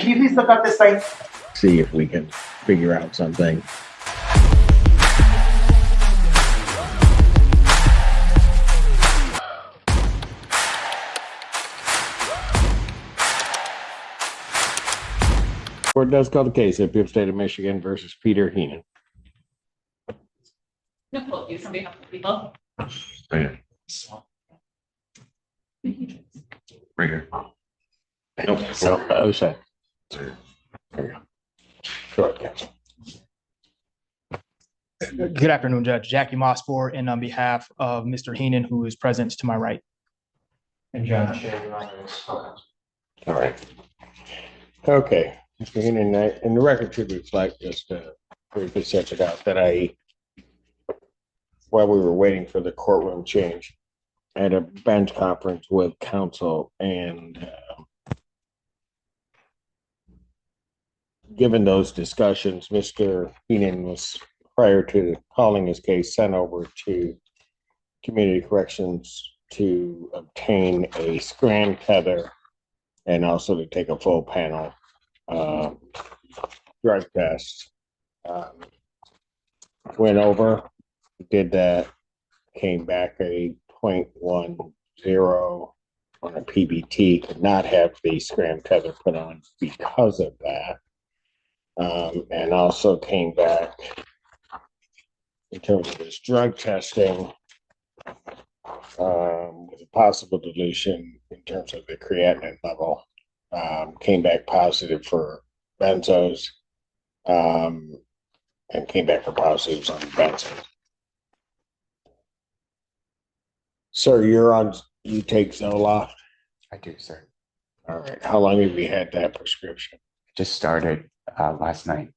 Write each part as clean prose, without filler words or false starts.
can you please look up this site? See if we can figure out something. Court does call the case of Fifth State of Michigan versus Peter Heenan. Nicole, you somebody have people? Right here. Nope. So, other side. There you go. Go ahead, counsel. Good afternoon, Judge. Jackie Mossfor, and on behalf of Mr. Heenan, who is present to my right. And John Shea, Your Honor, is correct. All right. Okay, Mr. Heenan, and the record should reflect, just to briefly set it out, that while we were waiting for the courtroom change, I had a bench conference with counsel, and given those discussions, Mr. Heenan was, prior to calling his case, sent over to Community Corrections to obtain a scram tether and also to take a full panel drug test. Went over, did that, came back a 0.10 on a PBT, could not have the scram tether put on because of that. And also came back in terms of his drug testing with a possible dilution in terms of the creatinine level. Came back positive for benzos, and came back for positives on benzos. Sir, you take Zoloft? I do, sir. All right. How long have you had that prescription? Just started last night.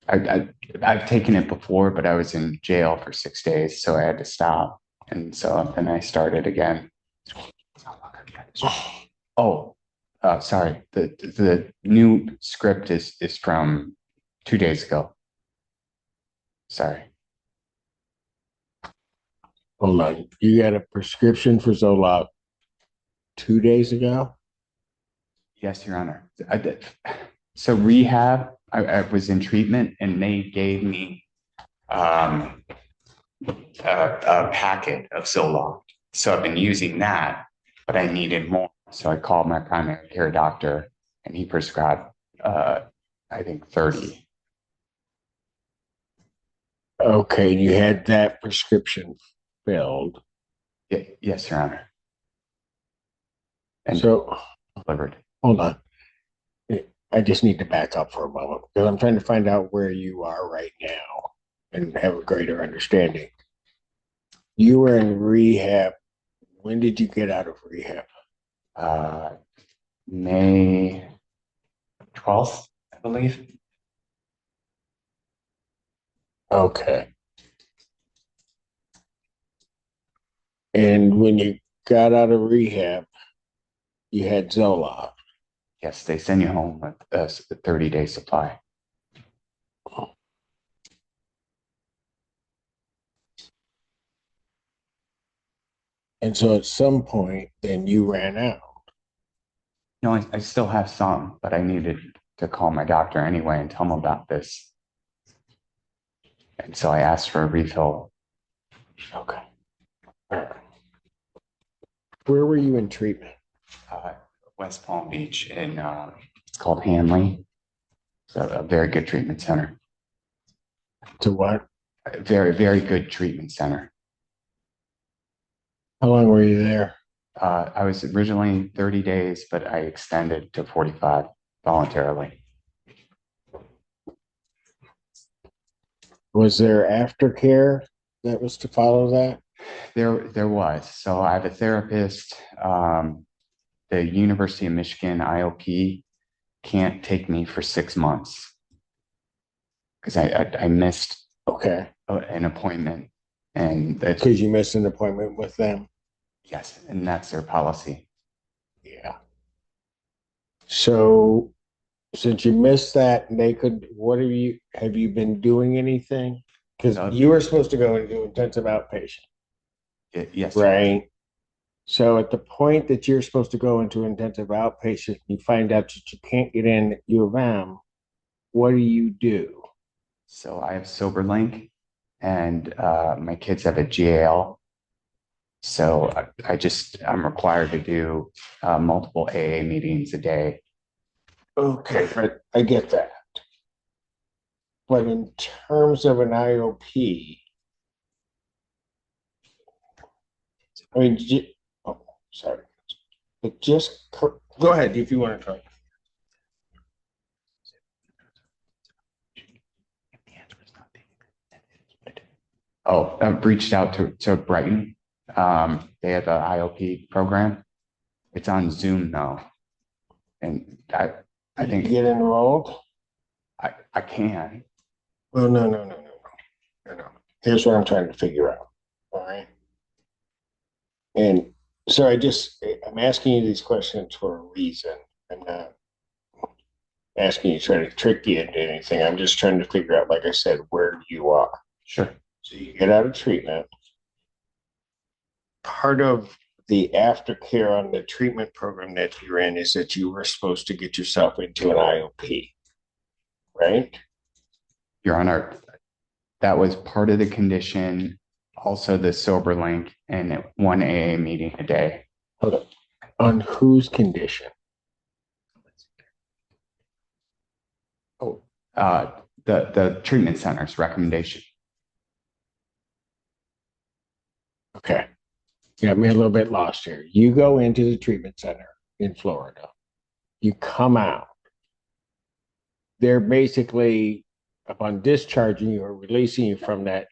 I've taken it before, but I was in jail for 6 days, so I had to stop. And so then I started again. Oh, sorry. The new script is from 2 days ago. Sorry. Hold on. You got a prescription for Zoloft 2 days ago? Yes, Your Honor. I did. So rehab, I was in treatment, and they gave me a packet of Zoloft. So I've been using that, but I needed more. So I called my primary care doctor, and he prescribed, I think, 30. Okay, you had that prescription filled. Yes, Your Honor. And So, delivered. hold on. I just need to back up for a moment because I'm trying to find out where you are right now and have a greater understanding. You were in rehab. When did you get out of rehab? May 12th, I believe. Okay. And when you got out of rehab, you had Zoloft. Yes, they send you home with a 30-day supply. And so at some point, then you ran out. No, I still have some, but I needed to call my doctor anyway and tell him about this. And so I asked for a refill. Okay. All right. Where were you in treatment? West Palm Beach in, it's called Hanley. It's a very good treatment center. To what? A very, very good treatment center. How long were you there? I was originally 30 days, but I extended to 45 voluntarily. Was there aftercare that was to follow that? There was. So I have a therapist. The University of Michigan IOP can't take me for 6 months because I missed an appointment, and because you missed an appointment with them. Yes, and that's their policy. Yeah. So since you missed that, they could. Have you been doing anything? Because you were supposed to go and do intensive outpatient. Yes. Right. So at the point that you're supposed to go into intensive outpatient, you find out that you can't get in at U of M, what do you do? So I have SoberLink and my kids have a GAL. So I'm required to do multiple AA meetings a day. Okay, but I get that. But in terms of an IOP, I mean, oh, sorry. But go ahead if you want to try. Oh, I've reached out to Brighton. They have an IOP program. It's on Zoom though. And I think Get enrolled? I can. Well, no. Here's what I'm trying to figure out. All right. And so I'm asking you these questions for a reason. I'm not asking you to try to trick you into anything. I'm just trying to figure out, like I said, where you are. Sure. So you get out of treatment. Part of the aftercare on the treatment program that you're in is that you were supposed to get yourself into an IOP, right? Your Honor, that was part of the condition. Also the SoberLink and one AA meeting a day. Hold on. On whose condition? Oh, the treatment center's recommendation. Okay. You got me a little bit lost here. You go into the treatment center in Florida. You come out. They're basically, upon discharging you or releasing you from that,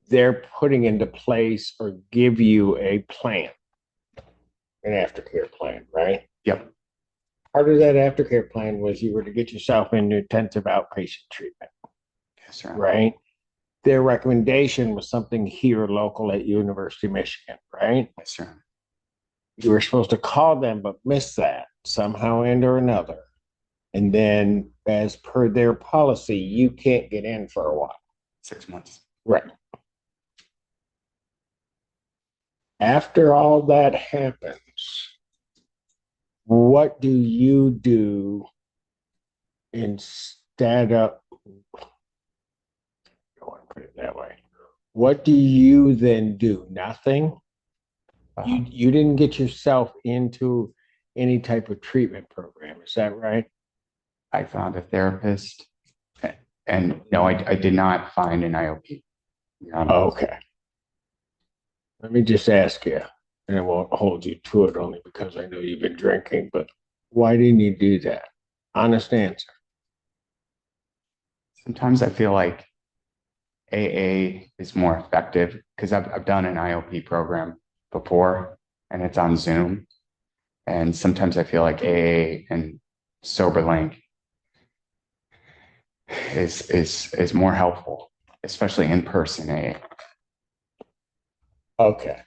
they're putting into place or give you a plan, an aftercare plan, right? Yep. Part of that aftercare plan was you were to get yourself into intensive outpatient treatment, Yes, Your Honor. right? Their recommendation was something here local at University of Michigan, right? Yes, Your Honor. You were supposed to call them, but missed that somehow and or another. And then, as per their policy, you can't get in for a while. 6 months. Right. After all that happens, what do you do instead of, I don't want to put it that way. What do you then do? Nothing? You didn't get yourself into any type of treatment program, is that right? I found a therapist and no, I did not find an IOP. Your Honor. Okay. Let me just ask you, and I won't hold you to it only because I know you've been drinking, but why didn't you do that? Honest answer. Sometimes I feel like AA is more effective because I've done an IOP program before and it's on Zoom. And sometimes I feel like AA and SoberLink is more helpful, especially in person AA. Okay.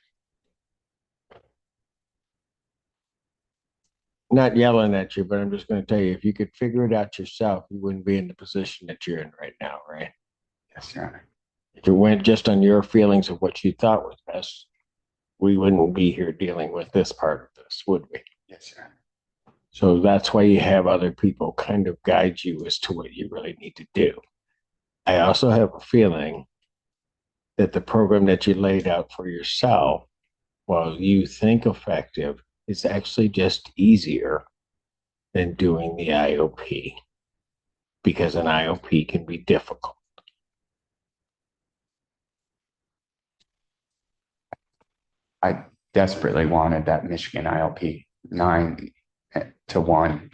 Not yelling at you, but I'm just going to tell you, if you could figure it out yourself, you wouldn't be in the position that you're in right now, right? Yes, Your Honor. If it went just on your feelings of what you thought was best, we wouldn't be here dealing with this part of this, would we? Yes, Your Honor. So that's why you have other people kind of guide you as to what you really need to do. I also have a feeling that the program that you laid out for yourself, while you think effective, is actually just easier than doing the IOP because an IOP can be difficult. I desperately wanted that Michigan ILP 9-1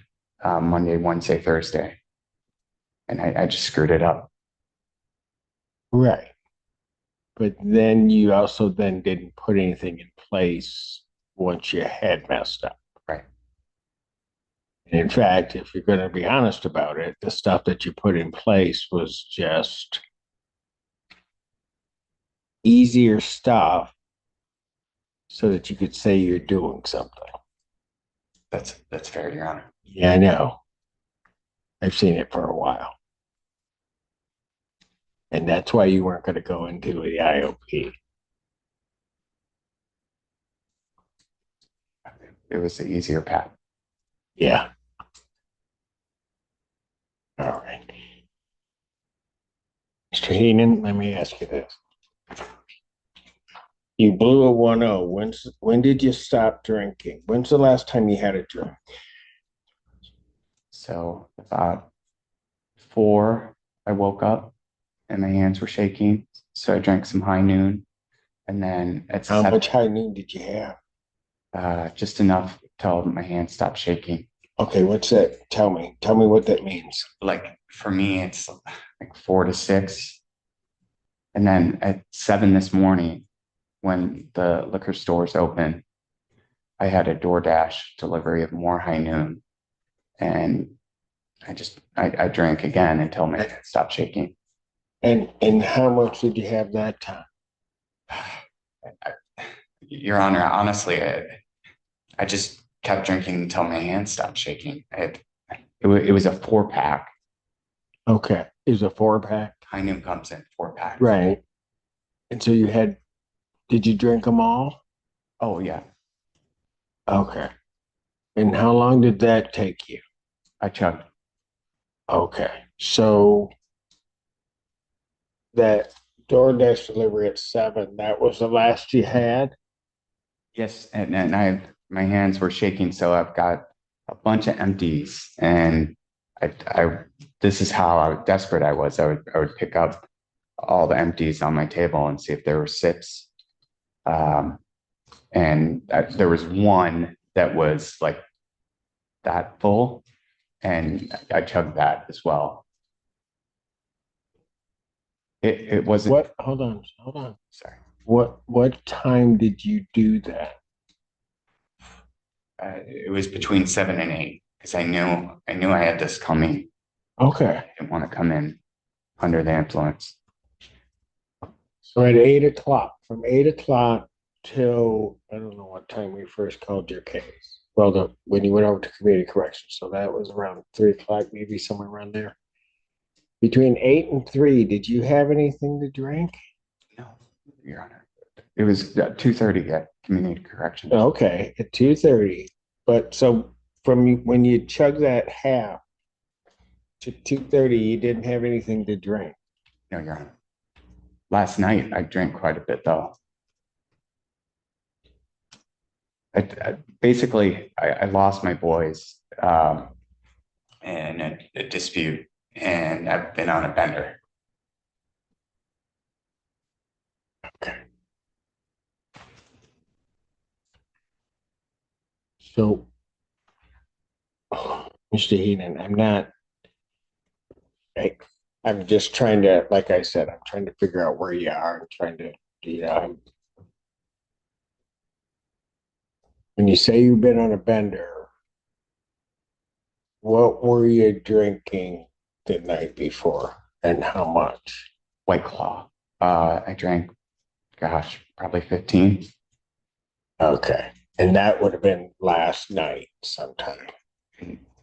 Monday, Wednesday, Thursday. And I just screwed it up. Right. But then you also then didn't put anything in place once you had messed up. Right. And in fact, if you're going to be honest about it, the stuff that you put in place was just easier stuff so that you could say you're doing something. That's fair, Your Honor. Yeah, I know. I've seen it for a while. And that's why you weren't going to go into the IOP. it was the easier path. Yeah. All right. Mr. Heenan, let me ask you this. You blew a 1-0. When did you stop drinking? When's the last time you had a drink? So about 4, I woke up and my hands were shaking. So I drank some high noon. And then at How 7, much high noon did you have? just enough till my hands stopped shaking. Okay, what's that? Tell me what that means. Like for me, it's like 4 to 6. And then at 7 this morning, when the liquor stores open, I had a DoorDash delivery of more high noon. And I drank again until my head stopped shaking. And how much did you have that time? Your Honor, honestly, I just kept drinking until my hands stopped shaking. It was a 4-pack. Okay, it was a 4-pack. High noon comes in 4-pack. Right. And so did you drink them all? Oh yeah, Okay. And how long did that take you? I chugged. Okay. So that DoorDash delivery at 7, that was the last you had? Yes, and my hands were shaking, so I've got a bunch of empties, and I this is how desperate I was. I would pick up all the empties on my table and see if there were sips. And there was one that was like that full, and I chugged that as well. It wasn't. What? Hold on. Sorry. What time did you do that? It was between 7 and 8 because I knew I had this coming. Okay. I didn't want to come in under the influence. So at 8 o'clock, from 8 o'clock till I don't know what time we first called your case. Well, when you went over to community corrections, so that was around 3 o'clock, maybe somewhere around there. Between 8 and 3, did you have anything to drink? No, Your Honor. It was 2:30 at community corrections. Okay, at 2:30. But so when you chug that half to 2:30, you didn't have anything to drink. No, Your Honor. Last night I drank quite a bit though. Basically I lost my boys in a dispute, and I've been on a bender. Okay. So, Mr. Heenan, I'm just trying to, like I said, I'm trying to figure out where you are. I'm trying to, when you say you've been on a bender, what were you drinking the night before and how much? White Claw. I drank, gosh, probably 15. Okay. And that would have been last night sometime.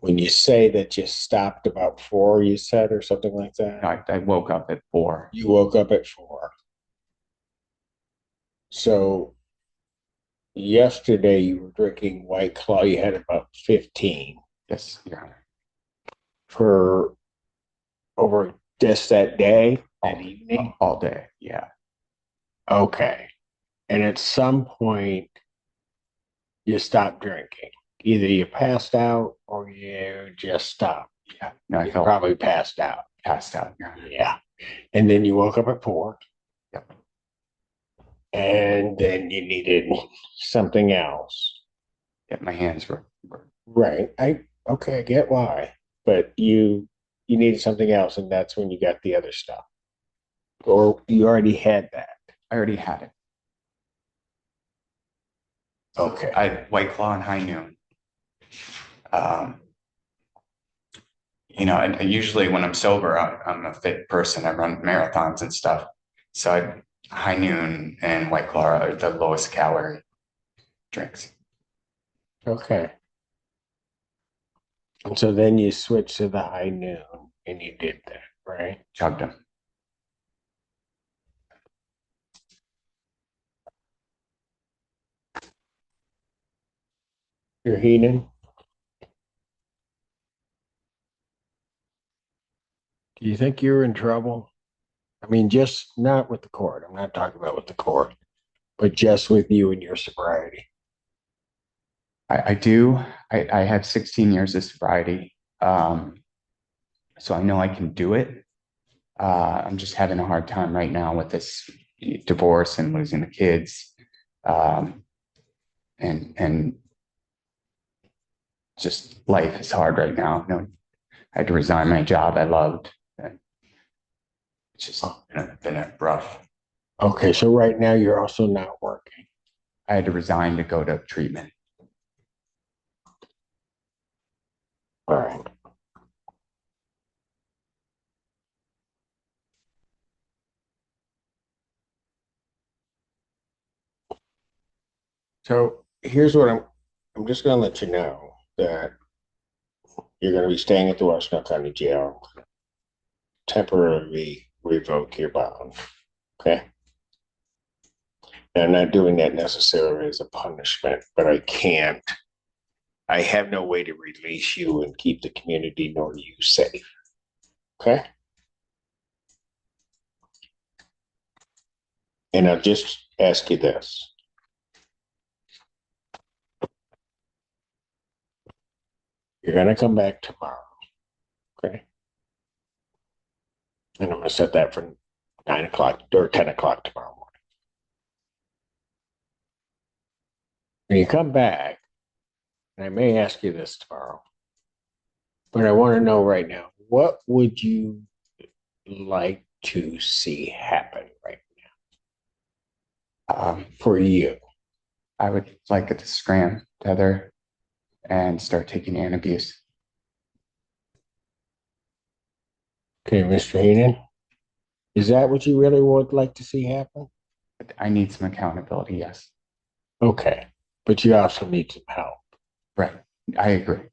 When you say that you stopped about 4, you said, or something like that? I woke up at 4. You woke up at 4. So yesterday you were drinking White Claw. You had about 15 Yes, Your Honor. for over just that day, that evening. All day. Yeah. Okay. And at some point you stopped drinking. Either you passed out or you just stopped. Yeah. No, I You felt probably passed out. passed out, Your Honor. Yeah. And then you woke up at 4. Yep. And then you needed something else. Yeah, my hands were Right. I get why. But you needed something else, and that's when you got the other stuff. Or you already had that. I already had it. Okay. I had White Claw and High Noon. I usually when I'm sober, I'm a fit person. I run marathons and stuff. So High Noon and White Claw are the lowest calorie drinks. Okay. And so then you switched to the high noon and you did that, right? Chugged them. You're Heenan? Do you think you're in trouble? I mean, just not with the court. I'm not talking about with the court, but just with you and your sobriety. I do. I have 16 years of sobriety. So I know I can do it. I'm just having a hard time right now with this divorce and losing the kids. And just life is hard right now. You know, I had to resign my job I loved. And it's just been a rough. Okay, so right now you're also not working. I had to resign to go to treatment. All right. So here's what I'm just gonna let you know that you're gonna be staying at the Washington County Jail, temporarily revoke your bond. Okay. Now, I'm not doing that necessarily as a punishment, but I have no way to release you and keep the community nor you safe. Okay. And I'll just ask you this. You're going to come back tomorrow. Okay. And I'm going to set that for 9 o'clock or 10 o'clock tomorrow morning. When you come back, and I may ask you this tomorrow, but I want to know right now, what would you like to see happen right now for you? I would like it to scram tether and start taking antabuse. Okay, Mr. Heenan, is that what you really would like to see happen? I need some accountability, yes. Okay, but you also need some help. Right. I agree.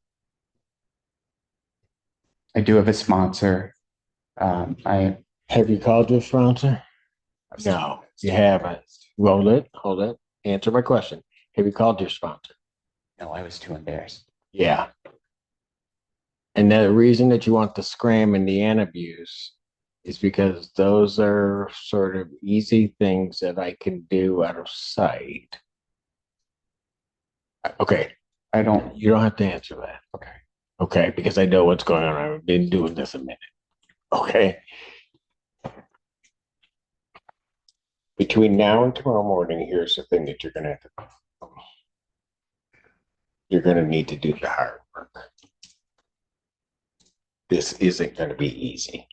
I do have a sponsor. I Have you called your sponsor? No, you haven't. Hold it. Answer my question. Have you called your sponsor? No, I was too embarrassed. Yeah. And the reason that you want the scram and the antabuse is because those are sort of easy things that I can do out of sight. Okay. You don't have to answer that. Okay. Okay, because I know what's going on. I've been doing this a minute. Okay. Between now and tomorrow morning, here's the thing that you're going to have to do. You're going to need to do the hard work. This isn't going to be easy.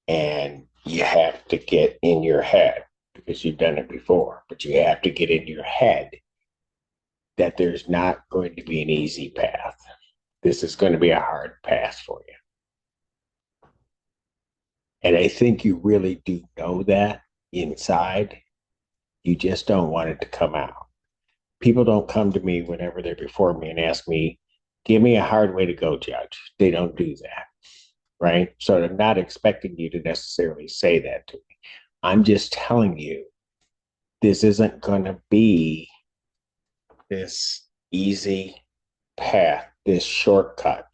And you have to get in your head, because you've done it before, but you have to get in your head that there's not going to be an easy path. This is going to be a hard path for you. And I think you really do know that inside. You just don't want it to come out. People don't come to me whenever they're before me and ask me, give me a hard way to go, Judge. They don't do that, right? So I'm not expecting you to necessarily say that to me. I'm just telling you, this isn't going to be this easy path, this shortcut.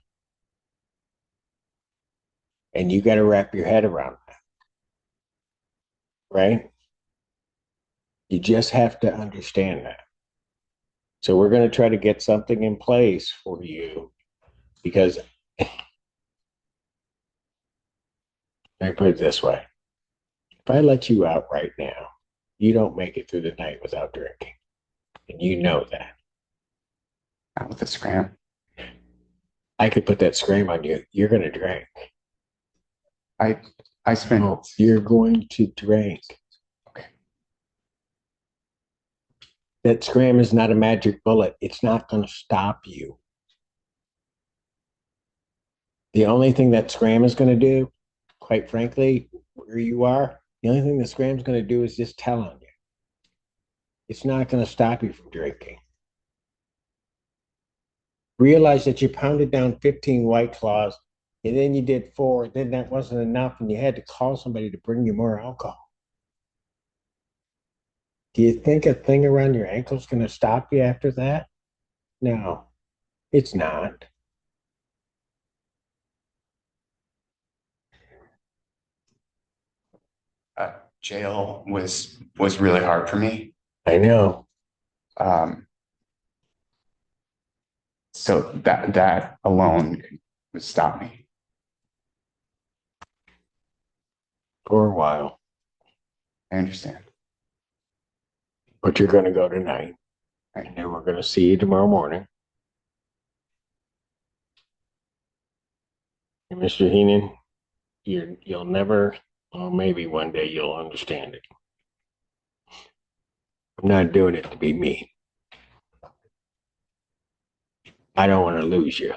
And you got to wrap your head around that, right? You just have to understand that. So we're going to try to get something in place for you, because let me put it this way. If I let you out right now, you don't make it through the night without drinking. And you know that. Not with the scram. I could put that scream on you. You're going to drink. I spent. No, you're going to drink. Okay. That scram is not a magic bullet. It's not going to stop you. The only thing that scram is going to do, quite frankly, where you are, the only thing that scram is going to do is just tell on you. It's not going to stop you from drinking. Realize that you pounded down 15 White Claws, and then you did 4, then that wasn't enough, and you had to call somebody to bring you more alcohol. Do you think a thing around your ankle is going to stop you after that? No, it's not. Jail was really hard for me. I know. Um, so that alone would stop me. For a while, I understand. but you're going to go tonight, Right. and then we're going to see you tomorrow morning. And Mr. Heenan, you'll never, well, maybe one day you'll understand it. I'm not doing it to be mean. I don't want to lose you.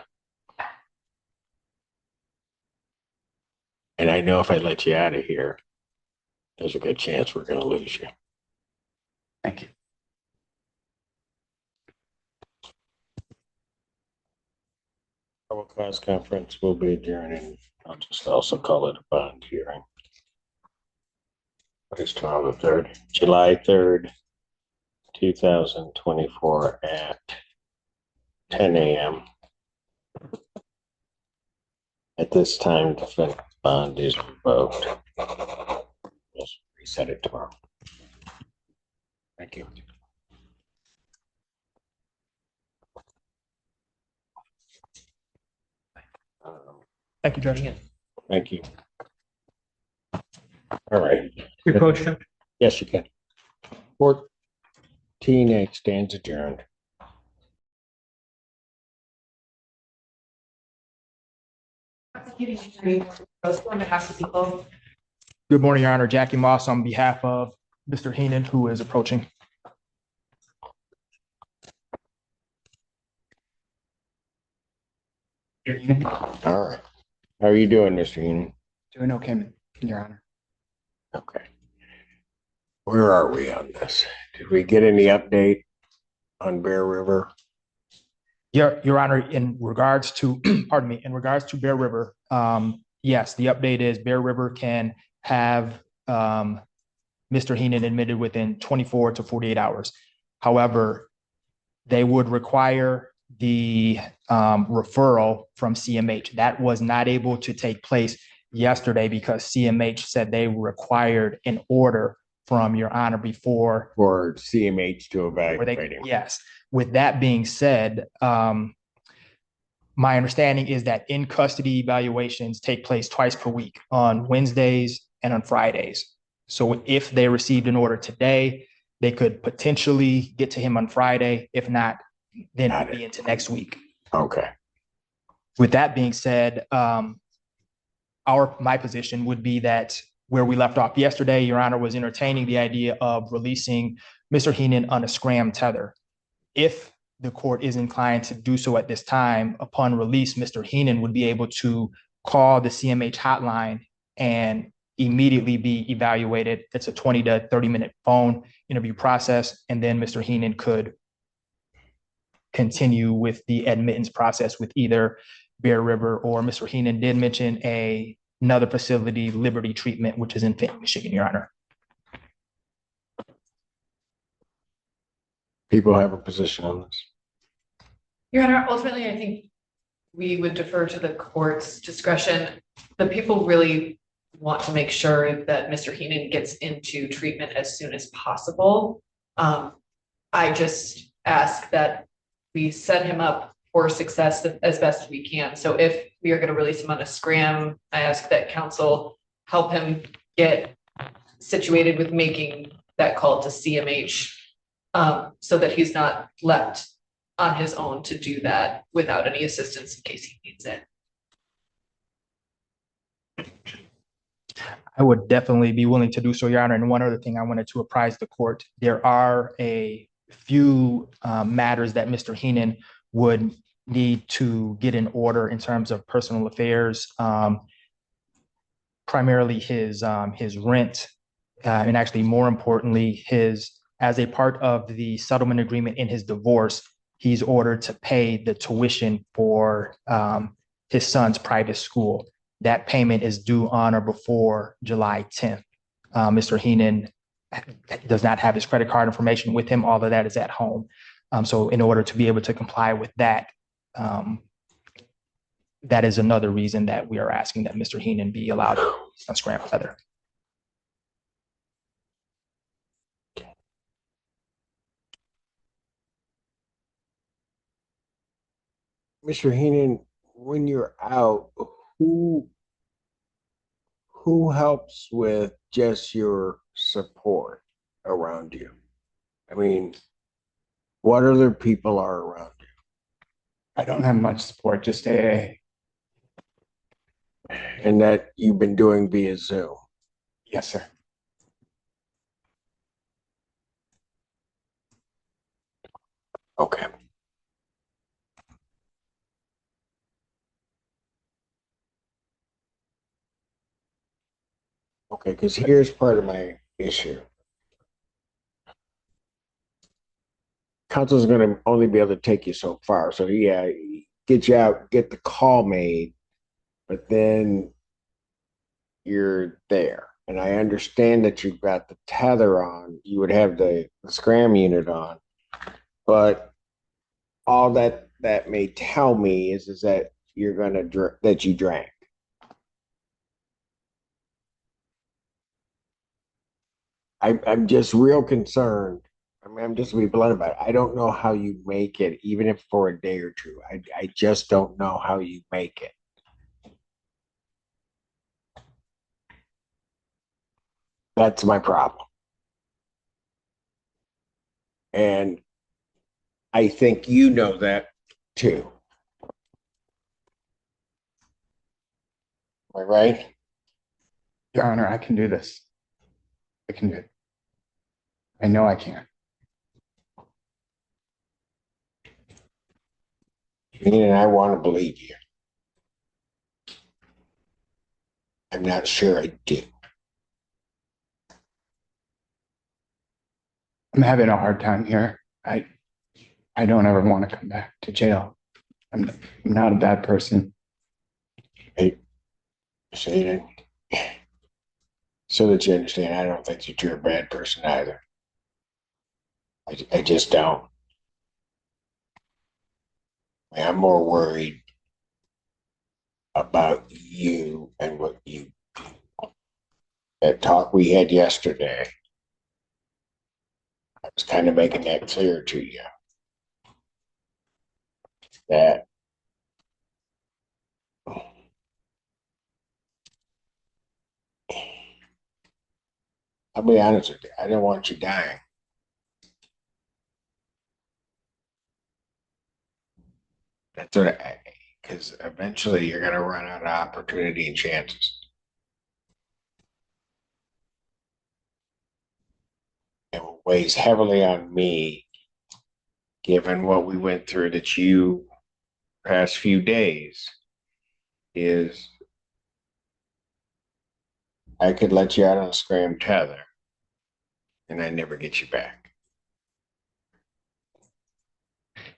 And I know if I let you out of here, there's a good chance we're going to lose you. Thank you. Probable cause conference will be adjourning. I'll just also call it a bond hearing. What is tomorrow, the 3rd? July 3rd, 2024 at 10 a.m. At this time, the bond is revoked. Just reset it tomorrow. Thank you. Thank you, Judge. Thank you. All right. Revocation. Yes, you can. 14H stands adjourned. On behalf of people. Good morning, Your Honor. Jackie Moss on behalf of Mr. Heenan, who is approaching. All right. How are you doing, Mr. Heenan? Doing okay, Your Honor. Okay. Where are we on this? Did we get any update on Bear River? Your Honor, in regards to, pardon me, in regards to Bear River, yes, the update is Bear River can have Mr. Heenan admitted within 24 to 48 hours. However, they would require the referral from CMH. That was not able to take place yesterday because CMH said they required an order from Your Honor before. For CMH to where evaluate him? Yes. With that being said, my understanding is that in custody evaluations take place twice per week on Wednesdays and on Fridays. So if they received an order today, they could potentially get to him on Friday. If not, then it would be into next week. Okay. With that being said, my position would be that where we left off yesterday, Your Honor was entertaining the idea of releasing Mr. Heenan on a scram tether. If the court is inclined to do so at this time, upon release, Mr. Heenan would be able to call the CMH hotline and immediately be evaluated. It's a 20 to 30-minute phone interview process, and then Mr. Heenan could continue with the admittance process with either Bear River or Mr. Heenan did mention another facility, Liberty Treatment, which is in Fayette, Michigan, Your Honor. People have a position on this. Your Honor, ultimately, I think we would defer to the court's discretion. The people really want to make sure that Mr. Heenan gets into treatment as soon as possible. I just ask that we set him up for success as best we can. So if we are going to release him on a scram, I ask that counsel help him get situated with making that call to CMH, so that he's not left on his own to do that without any assistance in case he needs it. I would definitely be willing to do so, Your Honor. And one other thing I wanted to apprise the court, there are a few matters that Mr. Heenan would need to get in order in terms of personal affairs, primarily his rent, and actually more importantly, as a part of the settlement agreement in his divorce, he's ordered to pay the tuition for his son's private school. That payment is due on or before July 10th. Mr. Heenan does not have his credit card information with him. All of that is at home. So in order to be able to comply with that, that is another reason that we are asking that Mr. Heenan be allowed on scram tether. Mr. Heenan, when you're out, who who helps with just your support around you? I mean, what other people are around you? I don't have much support, just AA. And that you've been doing via Zoom? Yes, sir. Okay. Okay, because here's part of my issue. Council's going to only be able to take you so far. So yeah, get you out, get the call made, but then you're there. And I understand that you've got the tether on, you would have the scram unit on, but all that may tell me is that you're gonna that you drank. I'm just real concerned. I mean, I'm just gonna be blunt about it. I don't know how you make it, even if for a day or two. I just don't know how you make it. That's my problem. And I think you know that too. Am I right? Your Honor, I can do this. I can do it. I know I can. And I want to believe you. I'm not sure I do. I'm having a hard time here. I don't ever want to come back to jail. I'm not a bad person. Hey, Shane, so that you understand, I don't think that you're a bad person either. I just don't. I mean, I'm more worried about you and what you do. That talk we had yesterday, I was kind of making that clear to you. That I'll be honest with you, I don't want you dying. That's what because eventually you're going to run out of opportunity and chances. And what weighs heavily on me, given what we went through that you past few days, is I could let you out on a scram tether and I never get you back.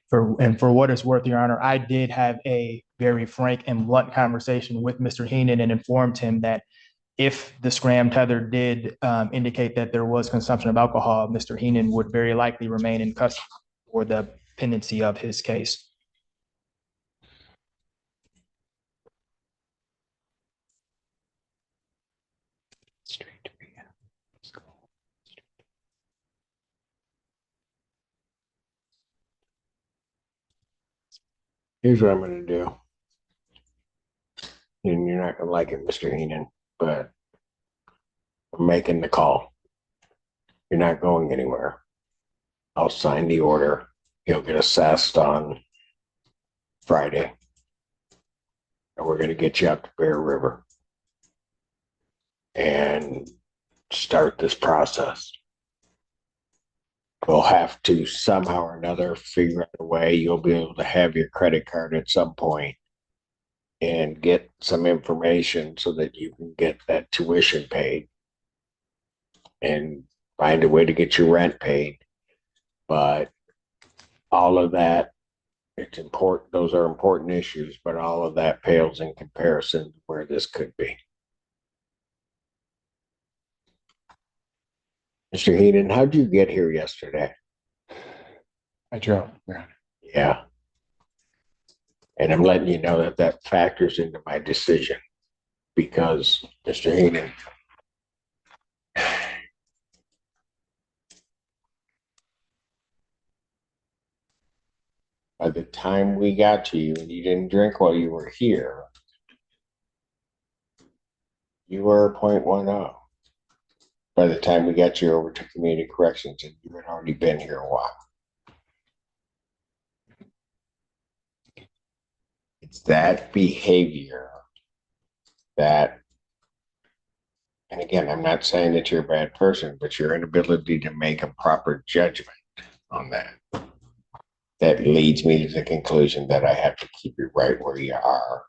For what it's worth, Your Honor, I did have a very frank and blunt conversation with Mr. Heenan and informed him that if the scram tether did indicate that there was consumption of alcohol, Mr. Heenan would very likely remain in custody for the pendency of his case. Here's what I'm going to do. And you're not going to like it, Mr. Heenan, but I'm making the call. You're not going anywhere. I'll sign the order. He'll get assessed on Friday. And we're going to get you out to Bear River and start this process. We'll have to somehow or another figure out a way you'll be able to have your credit card at some point and get some information so that you can get that tuition paid and find a way to get your rent paid. But all of that, it's important. Those are important issues, but all of that pales in comparison to where this could be. Mr. Heenan, how'd you get here yesterday? I drove. Yeah. Yeah. And I'm letting you know that that factors into my decision because, Mr. Heenan, by the time we got to you and you didn't drink while you were here, you were 0.10. By the time we got you over to community corrections, and you had already been here a while. It's that behavior that, and again, I'm not saying that you're a bad person, but your inability to make a proper judgment on that, that leads me to the conclusion that I have to keep you right where you are,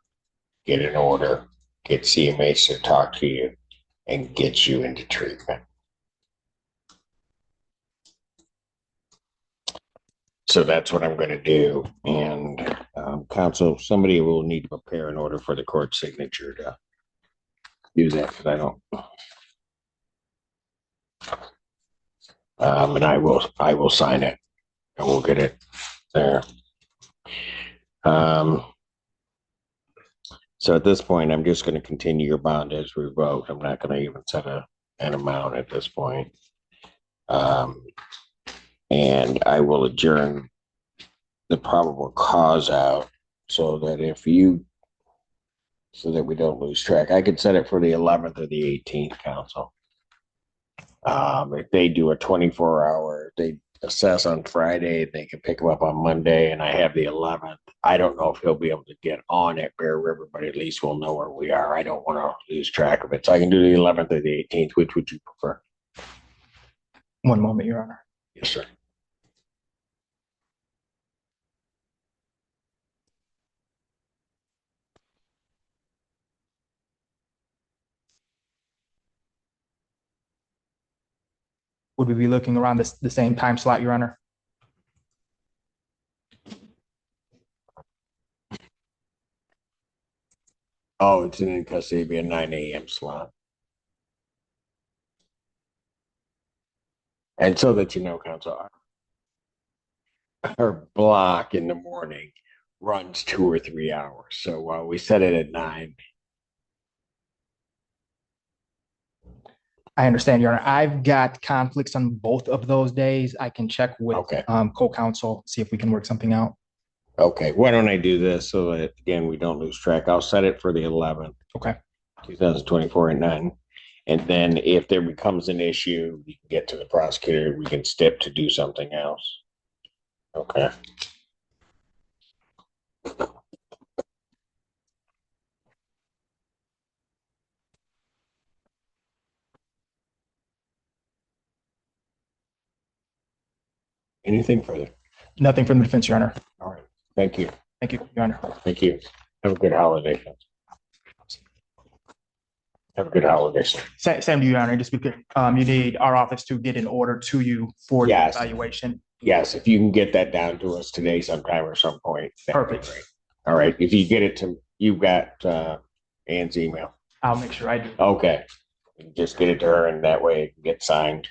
get an order, get CMH to talk to you, and get you into treatment. So that's what I'm going to do. And counsel, somebody will need to prepare an order for the court signature to do that because I don't. And I will sign it and we'll get it there. So at this point, I'm just going to continue your bond as revoked. I'm not going to even set an amount at this point. And I will adjourn the probable cause out so that we don't lose track. I could set it for the 11th or the 18th, counsel. If they do a 24-hour, they assess on Friday, they can pick them up on Monday, and I have the 11th. I don't know if he'll be able to get on at Bear River, but at least we'll know where we are. I don't want to lose track of it. So I can do the 11th or the 18th. Which would you prefer? One moment, Your Honor. Yes, sir. Would we be looking around the same time slot, Your Honor? Oh, it's in custody, be a 9 a.m. slot. And so that you know, counsel, our block in the morning runs 2 or 3 hours. So while we set it at 9, I understand, Your Honor. I've got conflicts on both of those days. I can check with Okay. co-counsel, see if we can work something out. Okay, why don't I do this so that, again, we don't lose track? I'll set it for the 11th. Okay. 2024 at 9. And then if there becomes an issue, we can get to the prosecutor, we can step to do something else. Okay. Anything further? Nothing from the defense, Your Honor. All right. Thank you. Thank you, Your Honor. Thank you. Have a good holiday. Have a good holiday. Same to you, Your Honor. Just because you need our office to get an order to you for the Yes. evaluation. Yes, if you can get that down to us today sometime or some point. that'd be Perfect. great. All right. If you get it to, you've got Ann's email. I'll make sure I do. Okay. Just get it to her and that way it can get signed.